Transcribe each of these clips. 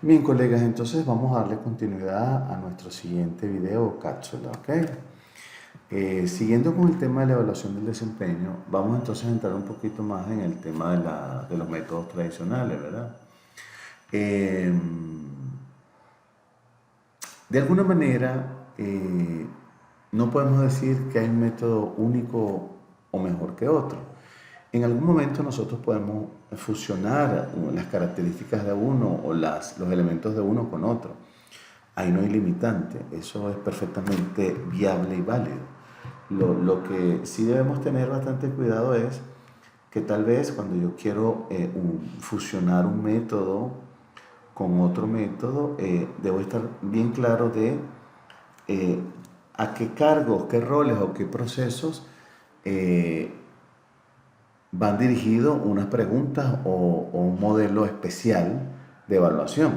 Bien, colegas, entonces vamos a darle continuidad a nuestro siguiente video o cápsula, ¿ok? Siguiendo con el tema de la evaluación del desempeño, vamos entonces a entrar un poquito más en el tema de los métodos tradicionales, ¿verdad? Eh, de alguna manera, no podemos decir que hay un método único o mejor que otro. En algún momento nosotros podemos fusionar las características de uno o los elementos de uno con otro. Ahí no hay limitante, eso es perfectamente viable y válido. Lo que sí debemos tener bastante cuidado es que tal vez cuando yo quiero fusionar un método con otro método, debo estar bien claro de eh, a qué cargos, qué roles o qué procesos eh, van dirigidos unas preguntas o un modelo especial de evaluación.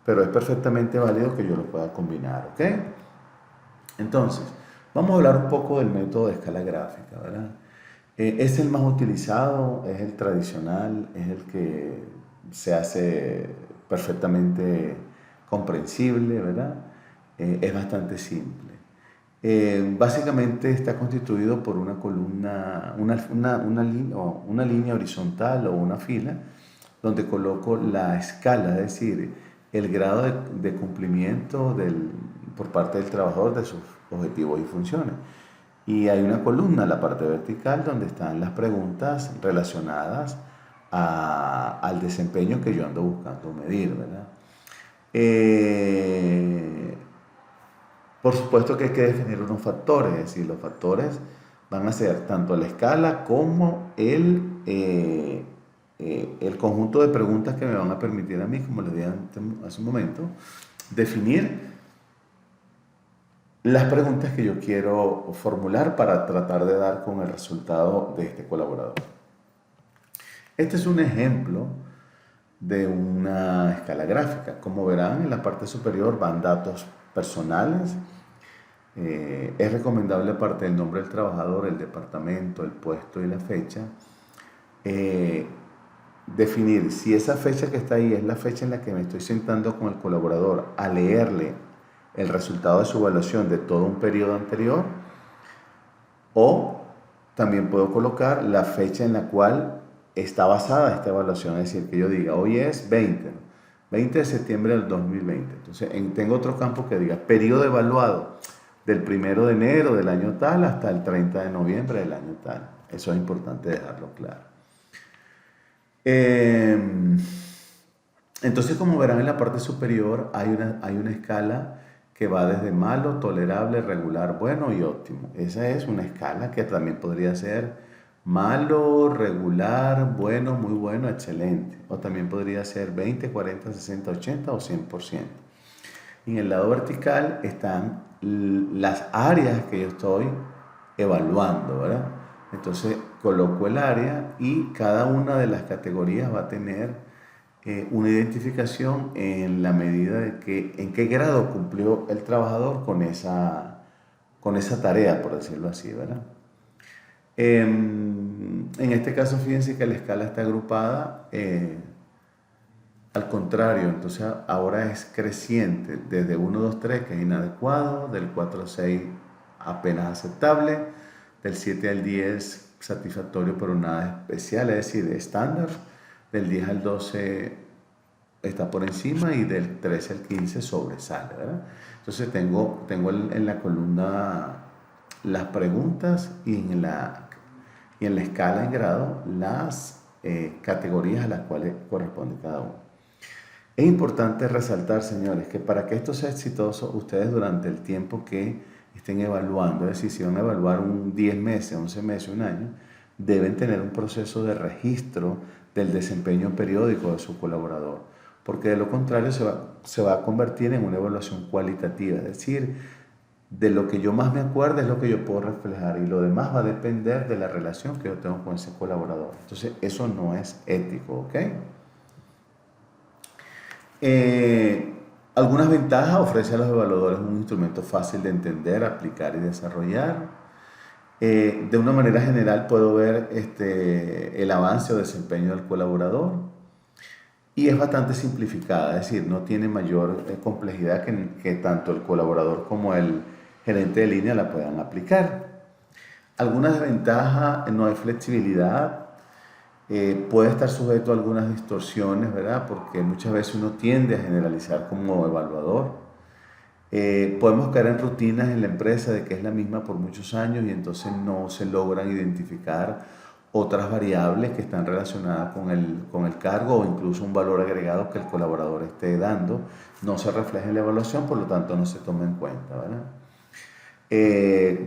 Pero es perfectamente válido que yo lo pueda combinar, ¿ok? Entonces, vamos a hablar un poco del método de escala gráfica, ¿verdad? Es el más utilizado, es el tradicional, es el que se hace perfectamente comprensible, ¿verdad? Es bastante simple. Básicamente está constituido por una columna, una línea horizontal o una fila donde coloco la escala, es decir, el grado de cumplimiento por parte del trabajador de sus objetivos y funciones. Y hay una columna, la parte vertical, donde están las preguntas relacionadas al desempeño que yo ando buscando medir, ¿verdad? Eh, por supuesto que hay que definir unos factores, es decir, los factores van a ser tanto la escala como el conjunto de preguntas que me van a permitir a mí, como les dije hace un momento, definir las preguntas que yo quiero formular para tratar de dar con el resultado de este colaborador. Este es un ejemplo de una escala gráfica. Como verán, en la parte superior van datos personales. Es recomendable, aparte del nombre del trabajador, el departamento, el puesto y la fecha, eh, definir si esa fecha que está ahí es la fecha en la que me estoy sentando con el colaborador a leerle el resultado de su evaluación de todo un periodo anterior, o también puedo colocar la fecha en la cual está basada esta evaluación, es decir, que yo diga, hoy es 20 de septiembre del 2020. Entonces, tengo otro campo que diga, periodo evaluado del 1 de enero del año tal hasta el 30 de noviembre del año tal. Eso es importante dejarlo claro. Eh, entonces, como verán en la parte superior, hay una escala que va desde malo, tolerable, regular, bueno y óptimo. Esa es una escala que también podría ser malo, regular, bueno, muy bueno, excelente. O también podría ser 20, 40, 60, 80 o 100%. Y en el lado vertical están las áreas que yo estoy evaluando, ¿verdad? Entonces coloco el área y cada una de las categorías va a tener una identificación en la medida de en qué grado cumplió el trabajador con esa tarea, por decirlo así, ¿verdad? En este caso, fíjense que la escala está agrupada al contrario, entonces ahora es creciente, desde 1, 2, 3, que es inadecuado, del 4 al 6 apenas aceptable, del 7 al 10 satisfactorio pero nada especial, es decir, estándar, del 10 al 12 está por encima y del 13 al 15 sobresale, ¿verdad? Entonces tengo en la columna las preguntas y en la escala en grado las categorías a las cuales corresponde cada uno. Es importante resaltar, señores, que para que esto sea exitoso, ustedes durante el tiempo que estén evaluando, es decir, si van a evaluar 10 meses, 11 meses, un año, deben tener un proceso de registro del desempeño periódico de su colaborador, porque de lo contrario se va a convertir en una evaluación cualitativa, es decir, de lo que yo más me acuerdo es lo que yo puedo reflejar y lo demás va a depender de la relación que yo tengo con ese colaborador. Entonces, eso no es ético, ¿ok? Eh, Algunas ventajas ofrece a los evaluadores un instrumento fácil de entender, aplicar y desarrollar. De una manera general puedo ver el avance o desempeño del colaborador. y es bastante simplificada, es decir, no tiene mayor complejidad que tanto el colaborador como el gerente de línea la puedan aplicar. Algunas desventajas: no hay flexibilidad, puede estar sujeto a algunas distorsiones, ¿verdad? Porque muchas veces uno tiende a generalizar como evaluador. Podemos caer en rutinas en la empresa de que es la misma por muchos años y entonces no se logran identificar otras variables que están relacionadas con el cargo o incluso un valor agregado que el colaborador esté dando. No se refleja en la evaluación, por lo tanto no se toma en cuenta, ¿verdad?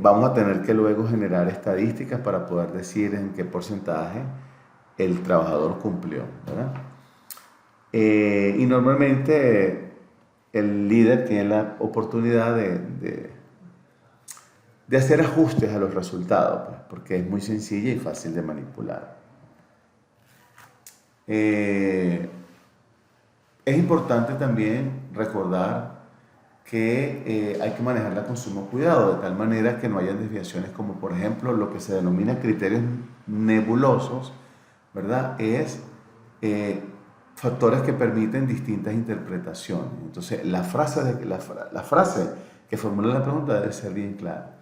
Vamos a tener que luego generar estadísticas para poder decir en qué porcentaje el trabajador cumplió, ¿verdad? Y normalmente el líder tiene la oportunidad de hacer ajustes a los resultados, pues, porque es muy sencilla y fácil de manipular. Es importante también recordar que hay que manejarla con sumo cuidado, de tal manera que no hayan desviaciones como, por ejemplo, lo que se denomina criterios nebulosos, ¿verdad? Es factores que permiten distintas interpretaciones. Entonces, la frase que formula la pregunta debe ser bien clara.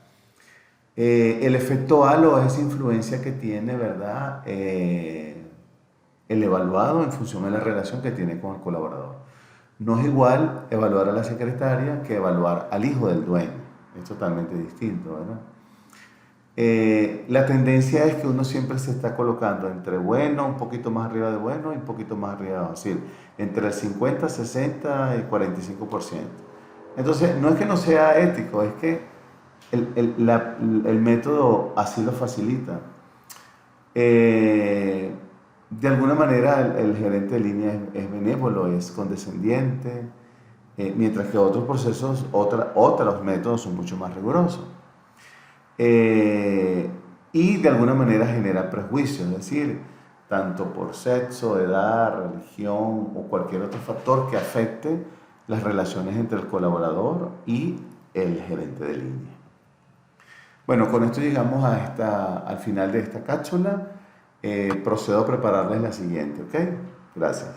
El efecto halo es esa influencia que tiene, ¿verdad? El evaluado en función de la relación que tiene con el colaborador. No es igual evaluar a la secretaria que evaluar al hijo del dueño. Es totalmente distinto, ¿verdad? La tendencia es que uno siempre se está colocando entre bueno, un poquito más arriba de bueno y un poquito más arriba, es decir, entre el 50, 60 y 45%. Entonces, no es que no sea ético, es que el método así lo facilita. De alguna manera el gerente de línea es benévolo, es condescendiente, mientras que otros procesos, otros métodos son mucho más rigurosos. Y de alguna manera genera prejuicios, es decir, tanto por sexo, edad, religión o cualquier otro factor que afecte las relaciones entre el colaborador y el gerente de línea. Bueno, con esto llegamos al final de esta cápsula. Procedo a prepararles la siguiente, ¿ok? Gracias.